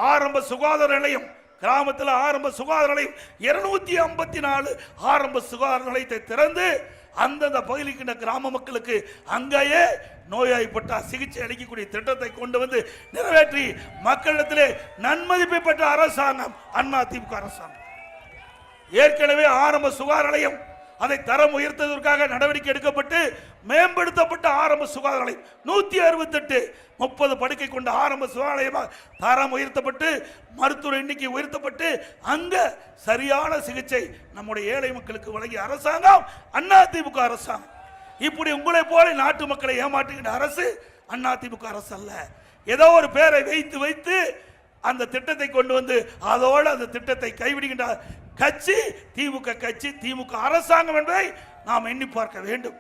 ஆரம்ப சுகாதார நிலையம், கிராமத்தில் ஆரம்ப சுகாதார நிலையம் 254 ஆரம்ப சுகாதார நிலையத்தை திறந்து அந்தந்த பகுதிக்கு கிராம மக்களுக்கு அங்கேயே நோயாய்ப்பட்ட சிகிச்சை அளிக்கக்கூடிய திட்டத்தை கொண்டு வந்து நிறைவேற்றி மக்களிடத்திலே நன்மதிப்பை பெற்ற அரசாங்கம் அதிமுக அரசாங்கம். ஏற்கனவே ஆரம்ப சுகாதார நிலையம் அதை தரம் உயர்த்ததற்காக நடவடிக்கை எடுக்கப்பட்டு மேம்படுத்தப்பட்ட ஆரம்ப சுகாதார நிலையம் 168 30 படுக்கை கொண்ட ஆரம்ப சுகாதார நிலையமாக தரம் உயர்த்தப்பட்டு மருத்துவ எண்ணிக்கை உயர்த்தப்பட்டு அங்க சரியான சிகிச்சை நம்முடைய ஏழை மக்களுக்கு வழங்கிய அரசாங்கம் அதிமுக அரசாங்கம். இப்படி உங்களை போல நாட்டு மக்களை ஏமாற்றுகின்ற அரசு அதிமுக அரசு அல்ல. ஏதோ ஒரு பேரை வைத்து அந்த திட்டத்தை கொண்டு வந்து அதோடு அந்த திட்டத்தை கைவிடுகின்ற கட்சி திமுக கட்சி, திமுக அரசாங்கம் என்பதை நாம் எண்ணி பார்க்க வேண்டும்.